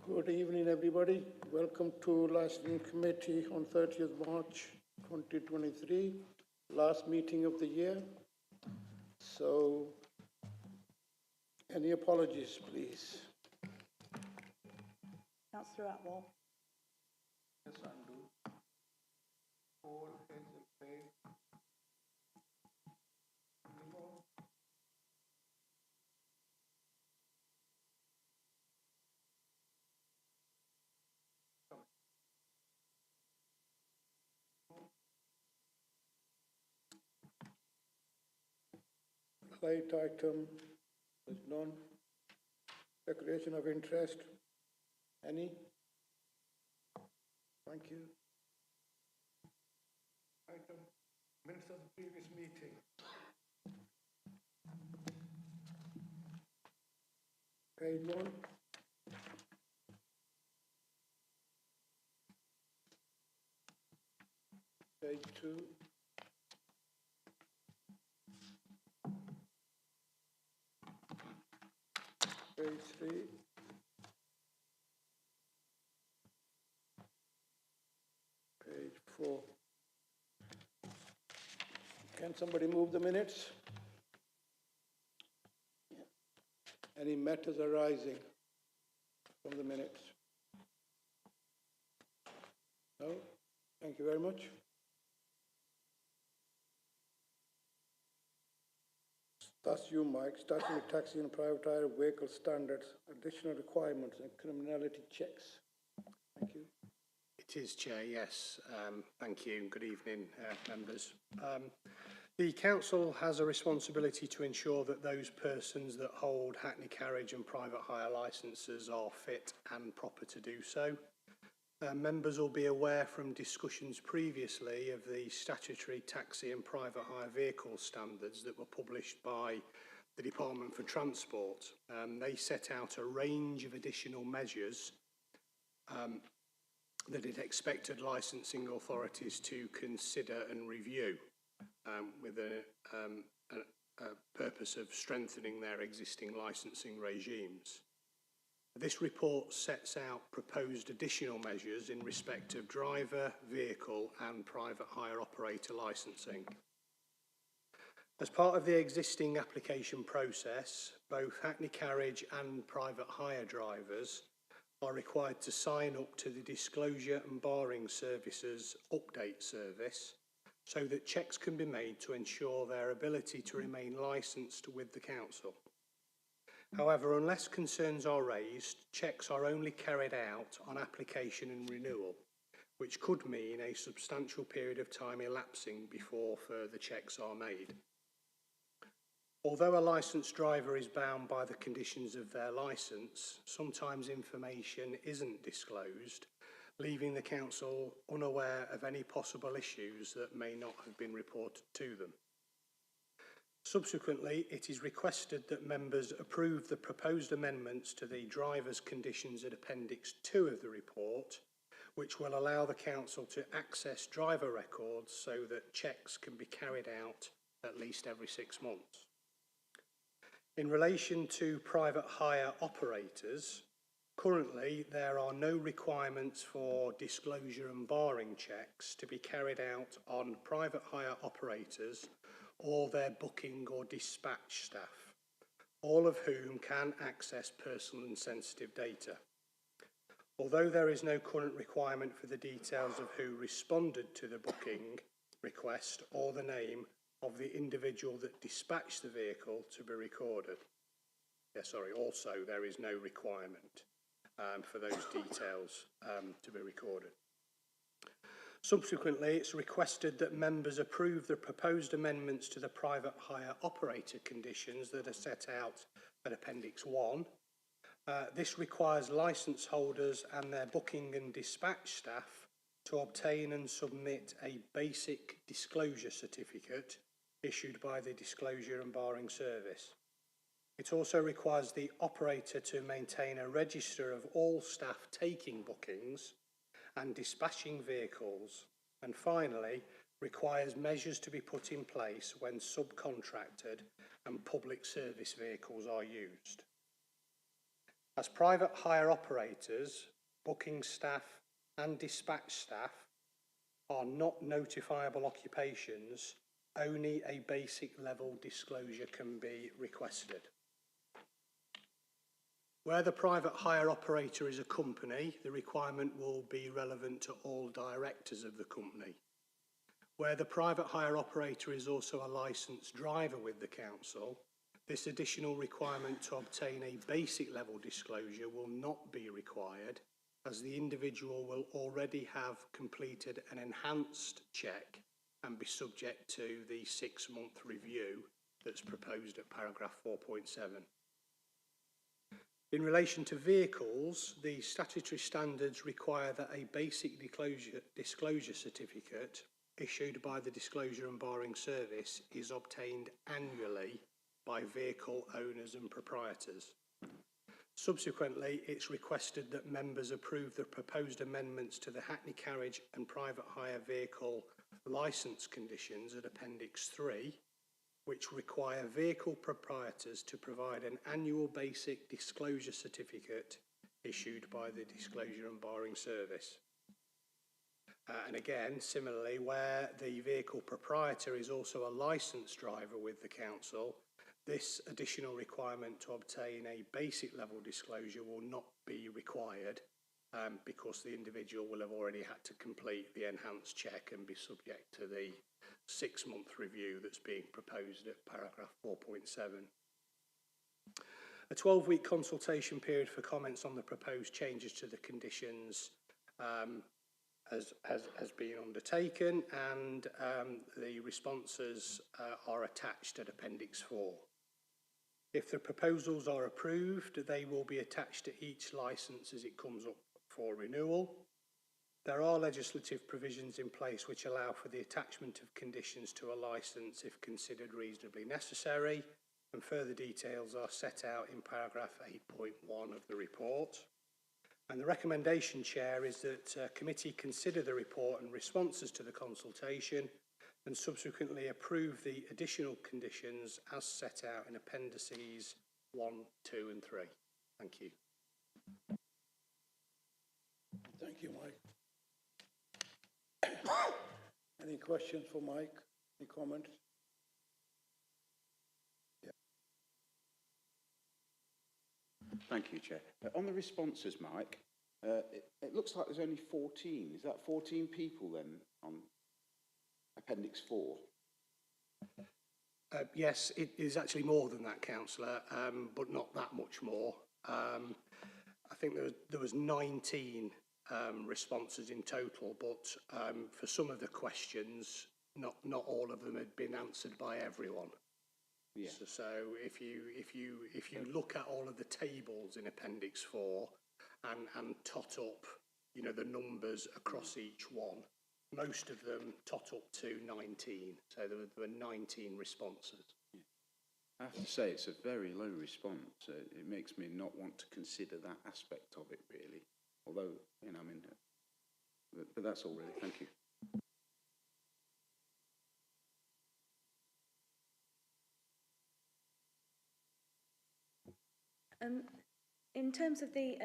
Good evening, everybody. Welcome to Licensing Committee on 30th March 2023, last meeting of the year. So, any apologies, please? Councillor Atwell. Yes, undo. All heads in play. Light item, there's none. Declaration of interest, any? Thank you. Item, minutes of the previous meeting. Page 1. Page 2. Page 3. Page 4. Can somebody move the minutes? Any matters arising from the minutes? No? Thank you very much. That's you, Mike. Starting with taxi and private hire vehicle standards, additional requirements and criminality checks. Thank you. It is, Chair, yes. Thank you. Good evening, members. The Council has a responsibility to ensure that those persons that hold Hackney carriage and private hire licences are fit and proper to do so. Members will be aware from discussions previously of the statutory taxi and private hire vehicle standards that were published by the Department for Transport. They set out a range of additional measures that it expected licensing authorities to consider and review with a purpose of strengthening their existing licensing regimes. This report sets out proposed additional measures in respect of driver, vehicle and private hire operator licensing. As part of the existing application process, both Hackney carriage and private hire drivers are required to sign up to the Disclosure and Barring Services Update Service so that checks can be made to ensure their ability to remain licensed with the Council. However, unless concerns are raised, checks are only carried out on application and renewal, which could mean a substantial period of time elapsing before further checks are made. Although a licensed driver is bound by the conditions of their licence, sometimes information isn't disclosed, leaving the Council unaware of any possible issues that may not have been reported to them. Subsequently, it is requested that members approve the proposed amendments to the driver's conditions at Appendix 2 of the report, which will allow the Council to access driver records so that checks can be carried out at least every 6 months. In relation to private hire operators, currently there are no requirements for disclosure and barring checks to be carried out on private hire operators or their booking or dispatch staff, all of whom can access personal and sensitive data. Although there is no current requirement for the details of who responded to the booking request or the name of the individual that dispatched the vehicle to be recorded. Also there is no requirement for those details to be recorded. Subsequently, it's requested that members approve the proposed amendments to the private hire operator conditions that are set out at Appendix 1. This requires licence holders and their booking and dispatch staff to obtain and submit a basic disclosure certificate issued by the Disclosure and Barring Service. It also requires the operator to maintain a register of all staff taking bookings and dispatching vehicles, and finally requires measures to be put in place when subcontracted and public service vehicles are used. As private hire operators, booking staff and dispatch staff are not notifiable occupations, only a basic level disclosure can be requested. Where the private hire operator is a company, the requirement will be relevant to all directors of the company. Where the private hire operator is also a licensed driver with the council, this additional requirement to obtain a basic level disclosure will not be required, as the individual will already have completed an enhanced check and be subject to the 6-month review that's proposed at paragraph 4.7. In relation to vehicles, the statutory standards require that a basic disclosure certificate issued by the Disclosure and Barring Service is obtained annually by vehicle owners and proprietors. Subsequently, it's requested that members approve the proposed amendments to the Hackney Carriage and Private Hire Vehicle Licence Conditions at Appendix 3, which require vehicle proprietors to provide an annual basic disclosure certificate issued by the Disclosure and Barring Service. And again, similarly, where the vehicle proprietor is also a licensed driver with the council, this additional requirement to obtain a basic level disclosure will not be required because the individual will have already had to complete the enhanced check and be subject to the 6-month review that's being proposed at paragraph 4.7. A 12-week consultation period for comments on the proposed changes to the conditions has been undertaken, and the responses are attached at Appendix 4. If the proposals are approved, they will be attached to each licence as it comes up for renewal. There are legislative provisions in place which allow for the attachment of conditions to a licence if considered reasonably necessary, and further details are set out in paragraph 8.1 of the report. And the recommendation, Chair, is that committee consider the report and responses to the consultation and subsequently approve the additional conditions as set out in appendices 1, 2 and 3. Thank you. Thank you, Mike. Any questions for Mike? Any comments? Yeah. Thank you, Chair. On the responses, Mike, it looks like there's only 14. Is that 14 people then on Appendix 4? Yes, it is actually more than that, Councillor, but not that much more. I think there was 19 responses in total, but for some of the questions, not all of them had been answered by everyone. Yeah. So if you look at all of the tables in Appendix 4 and tot up, you know, the numbers across each one, most of them tot up to 19. So there were 19 responses. Yeah. I have to say it's a very low response. It makes me not want to consider that aspect of it, really. Although, you know, I mean, but that's all really. Thank you. In terms of the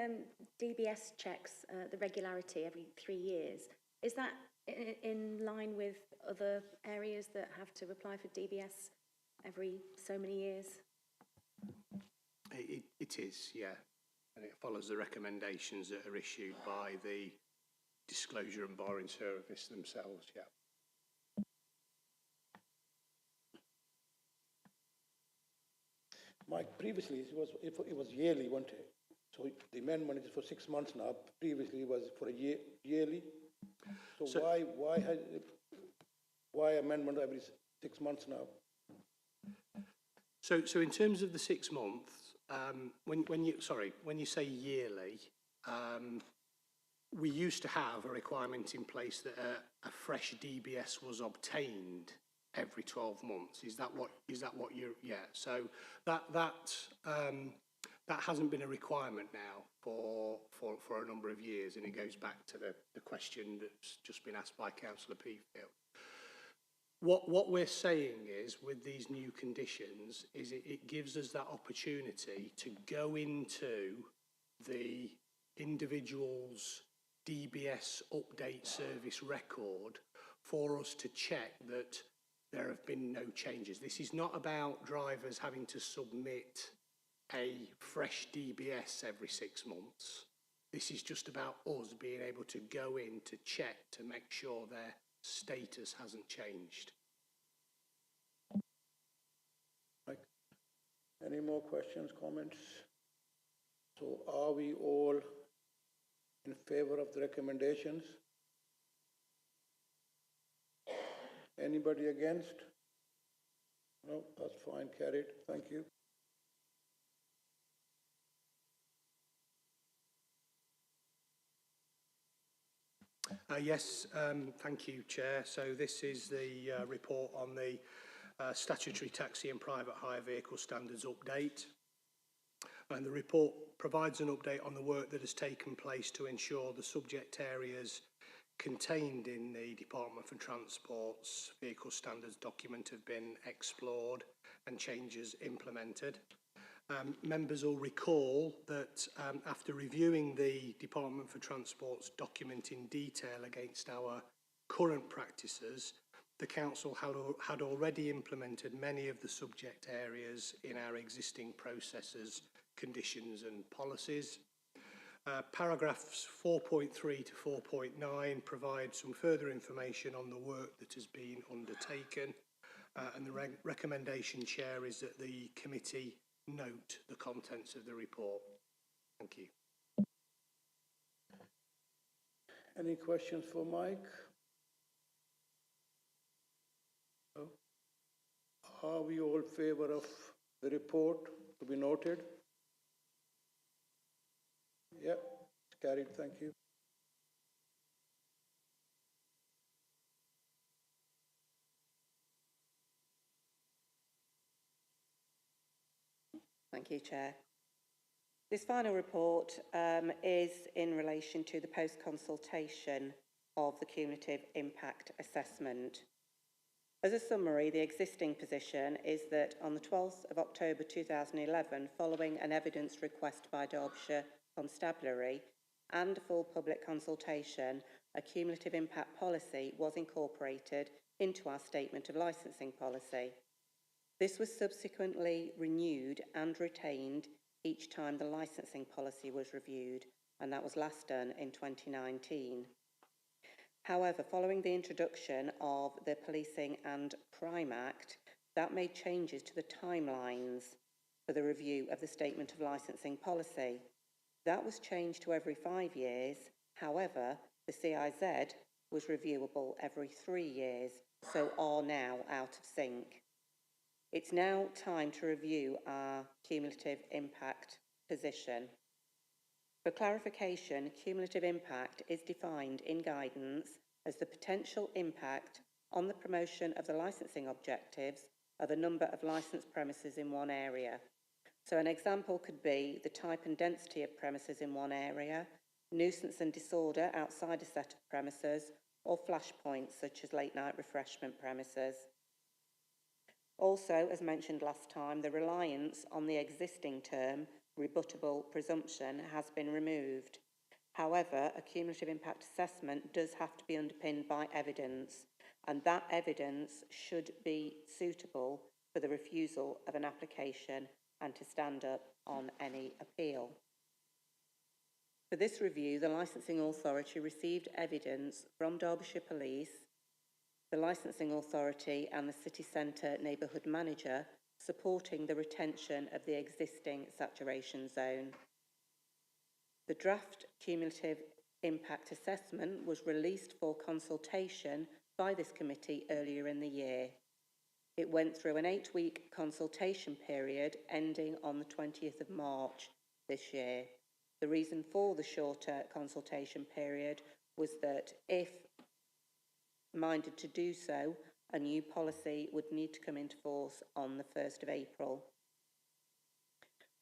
DBS checks, the regularity every 3 years, is that in line with other areas that have to apply for DBS every so many years? It is, yeah. And it follows the recommendations that are issued by the Disclosure and Barring Service themselves, yeah. Mike, previously it was yearly, wasn't it? So the amendment is for 6 months now. Previously it was for a yearly. So why amendment every 6 months now? So in terms of the 6 months, when you say yearly, we used to have a requirement in place that a fresh DBS was obtained every 12 months. Is that what you're? Yeah. So that hasn't been a requirement now for a number of years, and it goes back to the question that's just been asked by Councillor Peafield. What we're saying is, with these new conditions, is it gives us that opportunity to go into the individual's DBS update service record for us to check that there have been no changes. This is not about drivers having to submit a fresh DBS every 6 months. This is just about us being able to go in to check to make sure their status hasn't changed. Mike, any more questions, comments? So are we all in favor of the recommendations? Anybody against? No, that's fine, carried, thank you. Yes, thank you, Chair. So this is the report on the statutory taxi and private hire vehicle standards update. And the report provides an update on the work that has taken place to ensure the subject areas contained in the Department for Transport's vehicle standards document have been explored and changes implemented. Members will recall that after reviewing the Department for Transport's document in detail against our current practices, the Council had already implemented many of the subject areas in our existing processes, conditions and policies. Paragraphs 4.3 to 4.9 provide some further information on the work that has been undertaken, and the recommendation, Chair, is that the committee note the contents of the report. Thank you. Any questions for Mike? No? Are we all in favour of the report to be noted? Yeah, it's carried, thank you. Thank you, Chair. This final report is in relation to the post-consultation of the cumulative impact assessment. As a summary, the existing position is that on the 12th of October 2011, following an evidence request by Derbyshire Constabulary and a full public consultation, a cumulative impact policy was incorporated into our statement of licensing policy. This was subsequently renewed and retained each time the licensing policy was reviewed, and that was last done in 2019. However, following the introduction of the Policing and Crime Act, that made changes to the timelines for the review of the Statement of Licensing policy. That was changed to every 5 years. However, the CIZ was reviewable every 3 years, so are now out of sync. It's now time to review our cumulative impact position. For clarification, cumulative impact is defined in guidance as the potential impact on the promotion of the licensing objectives of a number of licensed premises in one area. So an example could be the type and density of premises in one area, nuisance and disorder outside a set of premises, or flashpoints such as late night refreshment premises. Also, as mentioned last time, the reliance on the existing term, rebuttable presumption, has been removed. However, a cumulative impact assessment does have to be underpinned by evidence, and that evidence should be suitable for the refusal of an application and to stand up on any appeal. For this review, the Licensing Authority received evidence from Derbyshire Police, the Licensing Authority and the City Centre Neighbourhood Manager supporting the retention of the existing saturation zone. The draft cumulative impact assessment was released for consultation by this committee earlier in the year. It went through an 8-week consultation period ending on the 20th of March this year. The reason for the shorter consultation period was that if minded to do so, a new policy would need to come into force on the 1st of April.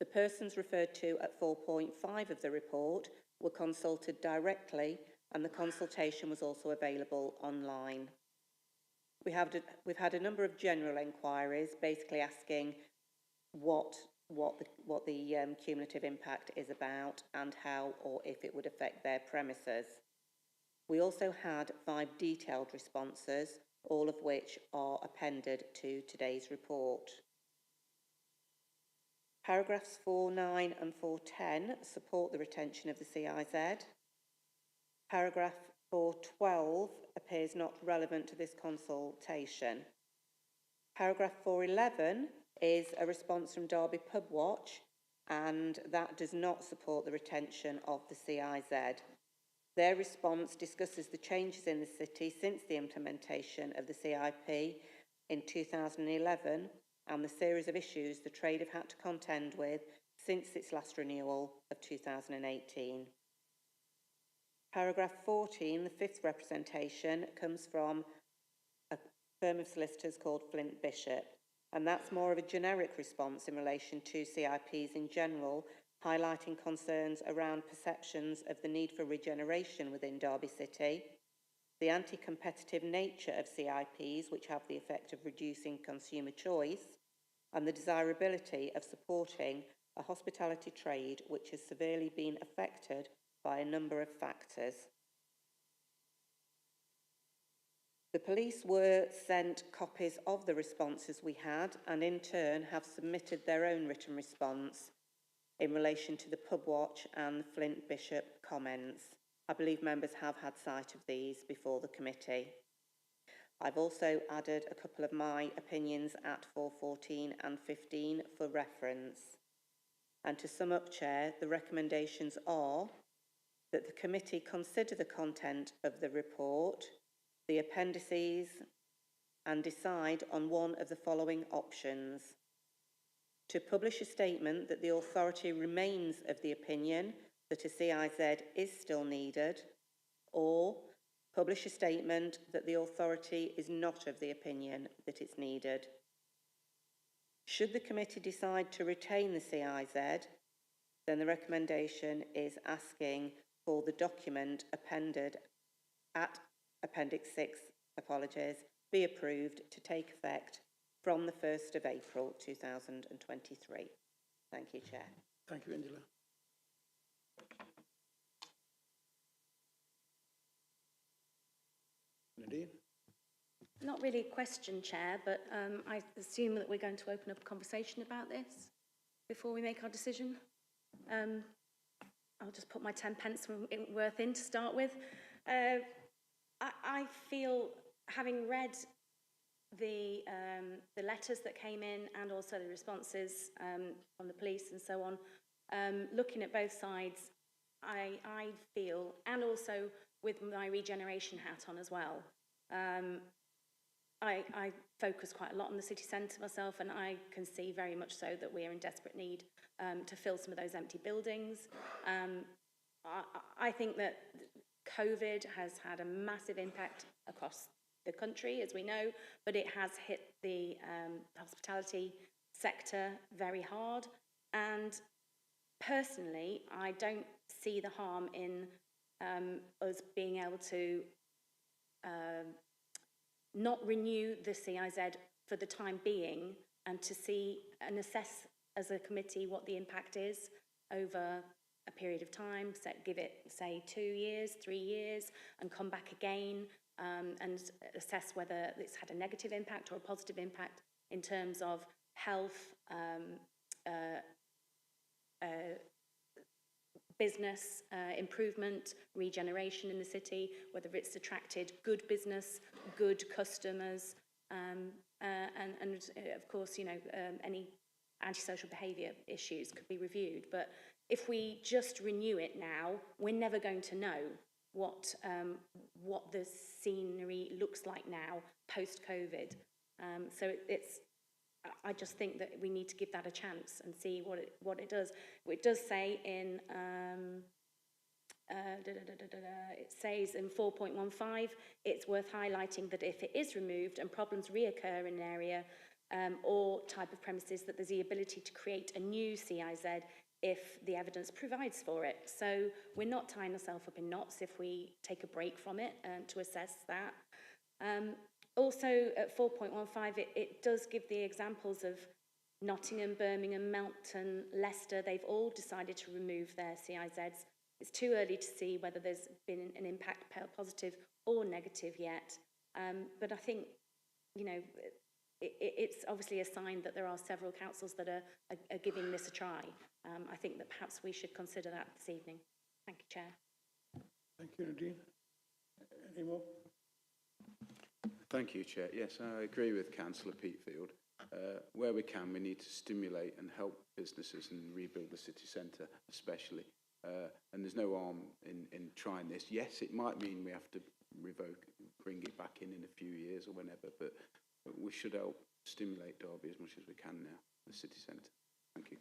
The persons referred to at 4.5 of the report were consulted directly, and the consultation was also available online. We've had a number of general inquiries, basically asking what what the cumulative impact is about and how or if it would affect their premises. We also had 5 detailed responses, all of which are appended to today's report. Paragraphs 4.9 and 4.10 support the retention of the CIZ. Paragraph 4.12 appears not relevant to this consultation. Paragraph 4.11 is a response from Derby Pub Watch, and that does not support the retention of the CIZ. Their response discusses the changes in the city since the implementation of the CIP in 2011 and the series of issues the trade have had to contend with since its last renewal of 2018. Paragraph 14, the 5th representation, comes from a firm of solicitors called Flint Bishop, and that's more of a generic response in relation to CIPs in general, highlighting concerns around perceptions of the need for regeneration within Derby City, the anti-competitive nature of CIPs, which have the effect of reducing consumer choice, and the desirability of supporting a hospitality trade which has severely been affected by a number of factors. The police were sent copies of the responses we had and in turn have submitted their own written response in relation to the Pub Watch and Flint Bishop comments. I believe members have had sight of these before the committee. I've also added a couple of my opinions at 4.14 and 15 for reference. And to sum up, Chair, the recommendations are that the committee consider the content of the report, the appendices, and decide on one of the following options: to publish a statement that the authority remains of the opinion that a CIZ is still needed, or publish a statement that the authority is not of the opinion that it's needed. Should the committee decide to retain the CIZ, then the recommendation is asking for the document appended at Appendix 6, be approved to take effect from the 1st of April 2023. Thank you, Chair. Thank you, Angela. Nadine? Not really a question, Chair, but I assume that we're going to open up a conversation about this before we make our decision. I'll just put my 10 pence worth in to start with. I feel, having read the letters that came in and also the responses from the police and so on, looking at both sides, I feel, and also with my regeneration hat on as well, I focus quite a lot on the city centre myself, and I can see very much so that we are in desperate need to fill some of those empty buildings. I think that COVID has had a massive impact across the country, as we know, but it has hit the hospitality sector very hard. And personally, I don't see the harm in us being able to not renew the CIZ for the time being, and to see and assess as a committee what the impact is over a period of time. So give it, say, 2 years, 3 years, and come back again and assess whether it's had a negative impact or a positive impact in terms of health, business improvement, regeneration in the city, whether it's attracted good business, good customers, and of course, you know, any antisocial behaviour issues could be reviewed. But if we just renew it now, we're never going to know what the scenery looks like now post-COVID. So I just think that we need to give that a chance and see what it does. It does say in it says in 4.15, it's worth highlighting that if it is removed and problems reoccur in an area or type of premises, that there's the ability to create a new CIZ if the evidence provides for it. So we're not tying ourselves up in knots if we take a break from it to assess that. Also at 4.15, it does give the examples of Nottingham, Birmingham, Melton, Leicester, they've all decided to remove their CIZs. It's too early to see whether there's been an impact, positive or negative yet. But I think, you know, it's obviously a sign that there are several councils that are giving this a try. I think that perhaps we should consider that this evening. Thank you, Chair. Thank you, Nadine. Any more? Thank you, Chair. Yes, I agree with Councillor Peatfield. Where we can, we need to stimulate and help businesses and rebuild the city centre, especially. And there's no harm in trying this. Yes, it might mean we have to bring it back in a few years or whenever, but we should help stimulate Derby as much as we can now, the city centre. Thank you.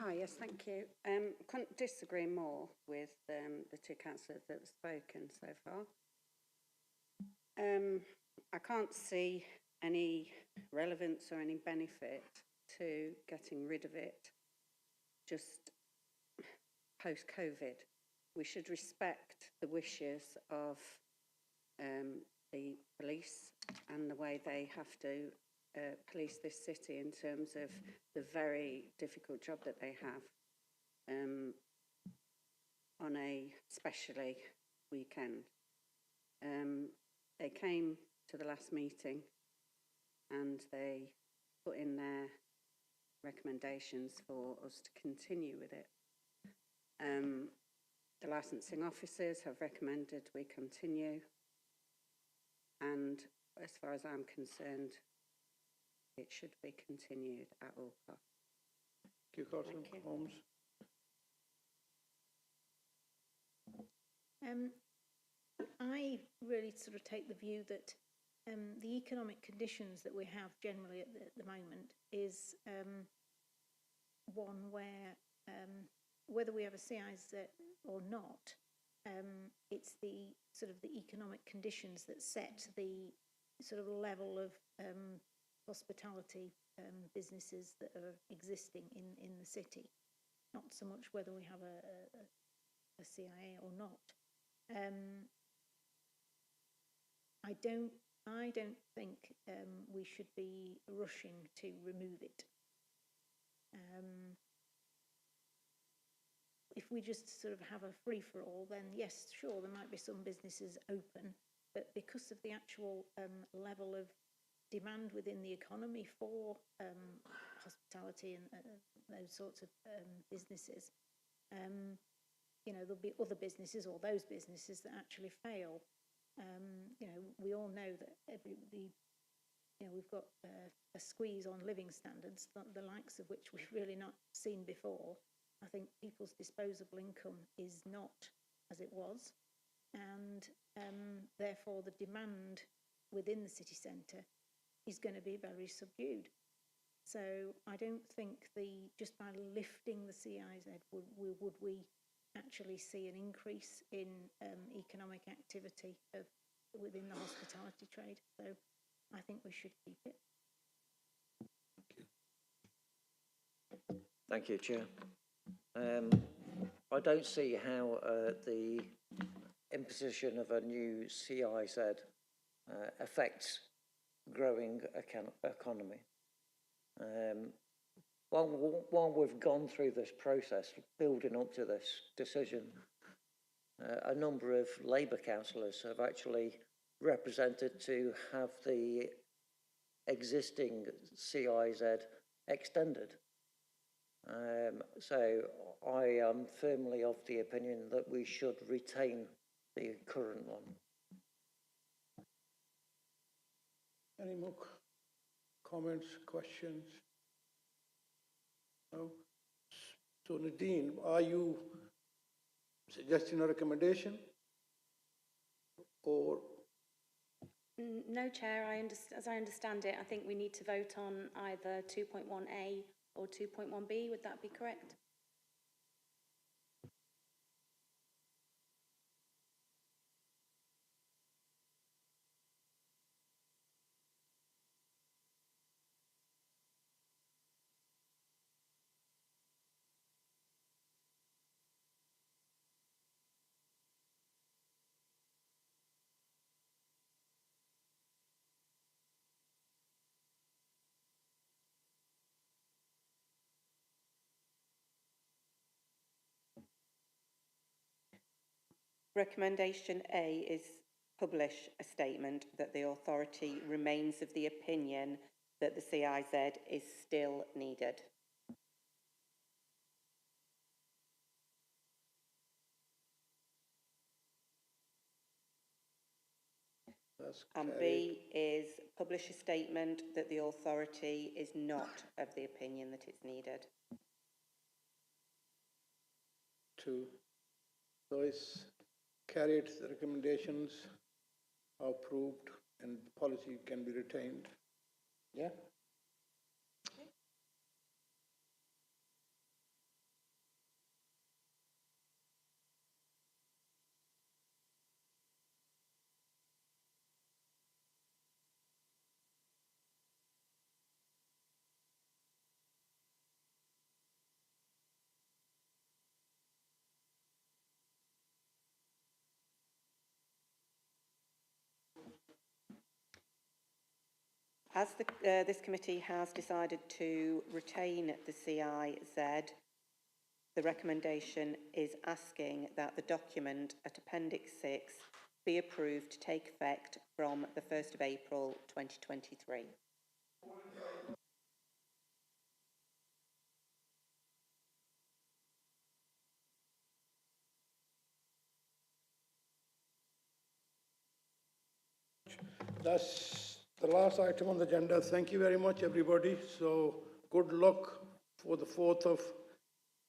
Hi, yes, thank you. Couldn't disagree more with the two councillors that have spoken so far. I can't see any relevance or any benefit to getting rid of it just post-COVID. We should respect the wishes of the police and the way they have to police this city in terms of the very difficult job that they have on a especially weekend. They came to the last meeting and they put in their recommendations for us to continue with it. The licensing officers have recommended we continue, and as far as I'm concerned, it should be continued at all costs. Thank you, Councillor Holmes. I really sort of take the view that the economic conditions that we have generally at the moment is one where whether we have a CIZ or not, it's the sort of the economic conditions that set the sort of level of hospitality businesses that are existing in the city, not so much whether we have a CIA or not. I don't think we should be rushing to remove it. If we just sort of have a free-for-all, then yes, sure, there might be some businesses open, but because of the actual level of demand within the economy for hospitality and those sorts of businesses, you know, there'll be other businesses or those businesses that actually fail. You know, we all know that you know, we've got a squeeze on living standards, the likes of which we've really not seen before. I think people's disposable income is not as it was, and therefore the demand within the city centre is going to be very subdued. So I don't think just by lifting the CIZ would we actually see an increase in economic activity within the hospitality trade. So I think we should keep it. Thank you, Chair. I don't see how the imposition of a new CIZ affects growing economy. While we've gone through this process, building up to this decision, a number of Labour councillors have actually represented to have the existing CIZ extended. So I am firmly of the opinion that we should retain the current one. Any more comments, questions? No? So Nadine, are you suggesting a recommendation? Or? No, Chair, as I understand it, I think we need to vote on either 2.1A or 2.1B. Would that be correct? Recommendation A is publish a statement that the authority remains of the opinion that the CIZ is still needed. That's And carried. B is publish a statement that the authority is not of the opinion that it's needed. 2. So it's carried, the recommendations are approved and policy can be retained. Yeah? As this committee has decided to retain the CIZ, the recommendation is asking that the document at Appendix 6 be approved to take effect from the 1st of April 2023. That's the last item on the agenda. Thank you very much, everybody. So good luck for the 4th of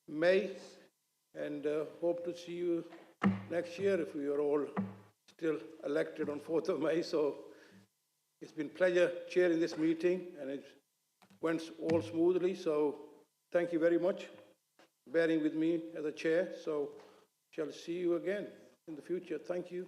May, and hope to see you next year if we are all still elected on 4th of May. So it's been a pleasure chairing this meeting, and it went all smoothly. So thank you very much for bearing with me as a chair. So shall see you again in the future. Thank you.